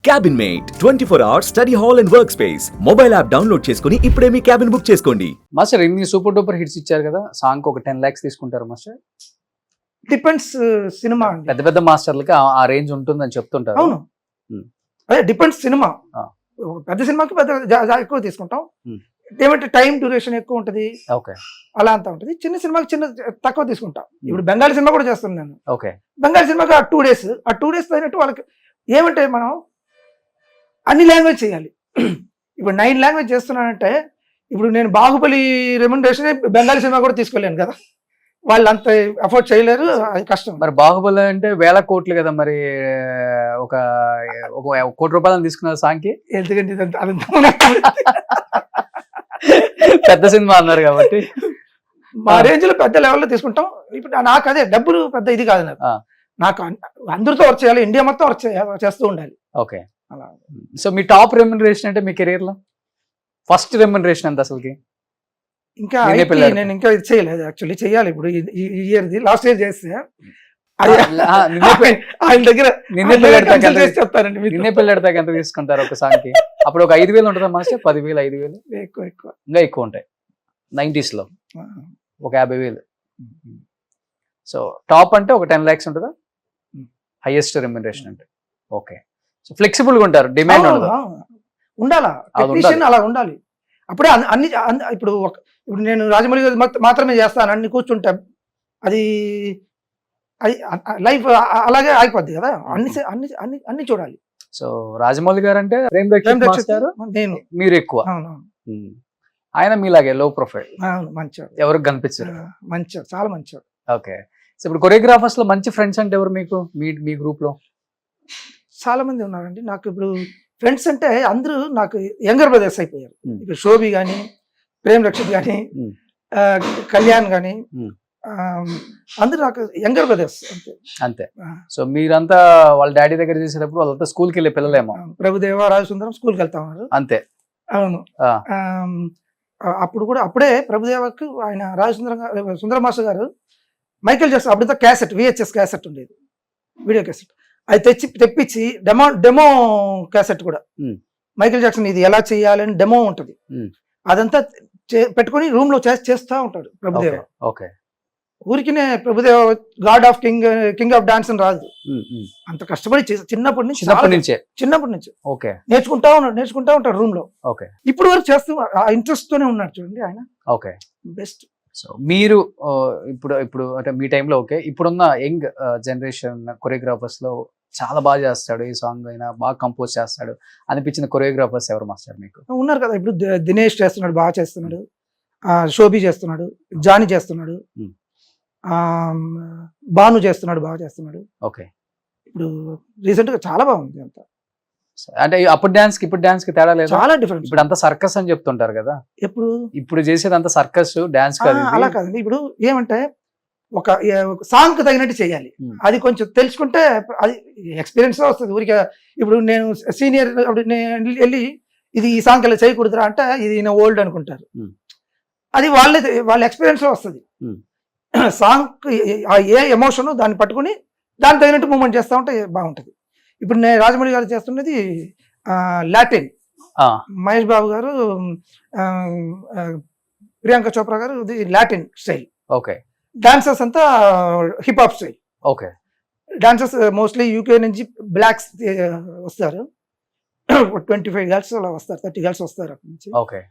Cabin Mate 24 hours study hall and work space mobile app download చేసుకుని ఇప్పుడే మీ cabin book చేసుకోండి. Master ఇన్ని సూపర్ డూపర్ హిట్స్ ఇచ్చారు కదా, సాంగ్ ఒక 10 lakhs తీసుకుంటారు మాస్టర్? డిపెండ్స్ సినిమా అండి. పెద్ద పెద్ద మాస్టర్లకి ఆ రేంజ్ ఉంటుందని చెప్తుంటారు. అవును, అదే డిపెండ్స్ సినిమా. పెద్ద సినిమాకి ఎక్కువ తీసుకుంటాం. ఏమంటే టైం డ్యూరేషన్ ఎక్కువ ఉంటుంది, ఓకే, అలా అంతా ఉంటుంది. చిన్న సినిమాకి తక్కువ తీసుకుంటాం. ఇప్పుడు బెంగాలీ సినిమా కూడా చేస్తున్నాను నేను. ఓకే, బెంగాలీ సినిమాకి ఆ 2 days అయినట్టు వాళ్ళకి ఏమంటే మనం అన్ని లాంగ్వేజ్ చేయాలి. ఇప్పుడు 9 language చేస్తున్నానంటే ఇప్పుడు నేను బాహుబలి రెమ్యునరేషన్ బెంగాలీ సినిమా కూడా తీసుకోలేను కదా, వాళ్ళు అంత అఫోర్డ్ చేయలేరు, అది కష్టం. మరి బాహుబలి అంటే వేల కోట్లు కదా, మరి ఒక ₹1 కోటి తీసుకున్నారు సాంగ్ కి. ఎందుకంటే పెద్ద సినిమా అన్నారు కాబట్టి మా రేంజ్ లో పెద్ద లెవెల్లో తీసుకుంటాం. ఇప్పుడు నాకు అదే డబ్బులు పెద్ద ఇది కాదు, నాకు అందరితో వర్క్ చేయాలి, ఇండియా మొత్తం వర్క్ చేస్తూ ఉండాలి. ఓకే, అలా. సో మీ టాప్ రెమ్యునరేషన్ అంటే మీ కెరీర్ లో ఫస్ట్ రెమ్యునరేషన్ ఎంత అసలుకి? ఇంకా నేను ఇంకా ఇది చేయలేదు, యాక్చువల్లీ చేయాలి. ఇప్పుడు ఈ ఇయర్ది లాస్ట్ ఇయర్ చేస్తే ఆయన దగ్గర చెప్తారండి. నిన్నే పెళ్ళాడతాక ఎంత తీసుకుంటారు ఒక సాంగ్ కి? అప్పుడు ఒక 5,000 ఉంటుందా మాస్టర్? 10,000 5,000 ఎక్కువ ఇంకా ఎక్కువ ఉంటాయి 90s లో, ఒక 50,000. సో టాప్ అంటే ఒక 10 lakhs ఉంటుందా హైయెస్ట్ రెమ్యునరేషన్ అంటే? ఓకే, సో ఫ్లెక్సిబుల్ గా ఉంటారు, డిమాండ్ ఉండాలా, టెక్నీషియన్ అలా ఉండాలి. అప్పుడే అన్ని ఇప్పుడు నేను రాజమౌళి మాత్రమే చేస్తాను అన్ని కూర్చుంటా, అది లైఫ్ అలాగే అయిపోద్ది కదా. అన్ని చూడాలి. సో రాజమౌళి గారు అంటే నేను, మీరు ఎక్కువ, ఆయన మీలాగే లో ప్రొఫైల్, మంచివాడు, ఎవరికి కనిపించారు, మంచివాడు, చాలా మంచివాడు. ఓకే, సో ఇప్పుడు కొరియోగ్రాఫర్స్ లో మంచి ఫ్రెండ్స్ అంటే ఎవరు మీకు మీ గ్రూప్ లో? చాలా మంది ఉన్నారండి నాకు. ఇప్పుడు ఫ్రెండ్స్ అంటే అందరూ నాకు యంగర్ బ్రదర్స్ అయిపోయారు. ఇప్పుడు శోభి కానీ, ప్రేమ్ రక్షిత్ కానీ, కళ్యాణ్ కానీ, అందరూ నాకు యంగర్ బ్రదర్స్ అంతే. సో మీరంతా వాళ్ళ డాడీ దగ్గర చేసేటప్పుడు వాళ్ళంతా స్కూల్కి వెళ్ళే పిల్లలేమో? ప్రభుదేవ, రాజసుందరం స్కూల్కి వెళ్తా ఉన్నారు. అంతే, అవును. అప్పుడు కూడా అప్పుడే ప్రభుదేవకు ఆయన సుందర మాస్టర్ గారు మైకేల్ జాక్సన్ అప్పుడంతా క్యాసెట్, VHS క్యాసెట్ ఉండేది, వీడియో క్యాసెట్, అది తెప్పించి డెమో క్యాసెట్ కూడా మైకేల్ జాక్సన్ ఇది ఎలా చేయాలని డెమో ఉంటుంది, అదంతా పెట్టుకుని రూమ్ లో చేస్తూ ఉంటాడు ప్రభుదేవ. ఓకే, ఊరికినే Prabhudeva God of king of dance అని రాదు, అంత కష్టపడి చిన్నప్పటి నుంచి ఓకే నేర్చుకుంటా ఉంటాడు రూమ్ లో. ఓకే, ఇప్పుడు వరకు చేస్తూ ఆ ఇంట్రెస్ట్ తోనే ఉన్నాడు చూడండి ఆయన. Okay, best. సో మీరు ఇప్పుడు అంటే మీ టైంలో ఓకే, ఇప్పుడున్న యంగ్ జనరేషన్ కొరియోగ్రాఫర్స్ లో చాలా బాగా చేస్తాడు, ఈ సాంగ్ అయినా బాగా కంపోజ్ చేస్తాడు అనిపించిన కొరియోగ్రాఫర్స్ ఎవరు మాస్టర్ మీకు? ఉన్నారు కదా, ఇప్పుడు దినేష్ చేస్తున్నాడు, బాగా చేస్తున్నాడు, శోభి చేస్తున్నాడు, జానీ చేస్తున్నాడు, భాను చేస్తున్నాడు, బాగా చేస్తున్నాడు. ఓకే, ఇప్పుడు రీసెంట్ గా చాలా బాగుంది అంతా. అంటే అప్పుడు డాన్స్ కి ఇప్పుడు డాన్స్ కి తేడా లేదు, చాలా డిఫరెంట్. ఇప్పుడు అంతా సర్కస్ అని చెప్తుంటారు కదా, ఇప్పుడు చేసేది అంతా సర్కస్, డాన్స్ కాదు. అలా కాదండి, ఇప్పుడు ఏమంటే ఒక సాంగ్ కి తగినట్టు చేయాలి, అది కొంచెం తెలుసుకుంటే అది ఎక్స్పీరియన్స్ వస్తుంది. ఊరికే ఇప్పుడు నేను సీనియర్ వెళ్ళి ఇది ఈ సాంగ్ ఇలా చేయకూడదురా అంటే ఇది నేను ఓల్డ్ అనుకుంటారు, అది వాళ్ళ ఎక్స్పీరియన్స్ లో వస్తుంది. సాంగ్ ఏ ఎమోషన్ దాన్ని పట్టుకుని దాన్ని తగినట్టు మూమెంట్ చేస్తా ఉంటే బాగుంటుంది. ఇప్పుడు నేను రాజమౌళి గారు చేస్తున్నది లాటిన్, మహేష్ బాబు గారు, ప్రియాంక చోప్రా గారు లాటిన్ స్టైల్. ఓకే, డాన్సర్స్ అంతా hip hop style. Okay, dancers mostly UK నుంచి బ్లాక్స్ వస్తారు, 25 girls అలా వస్తారు, 30 girls వస్తారు అక్కడి నుంచి. ఓకే,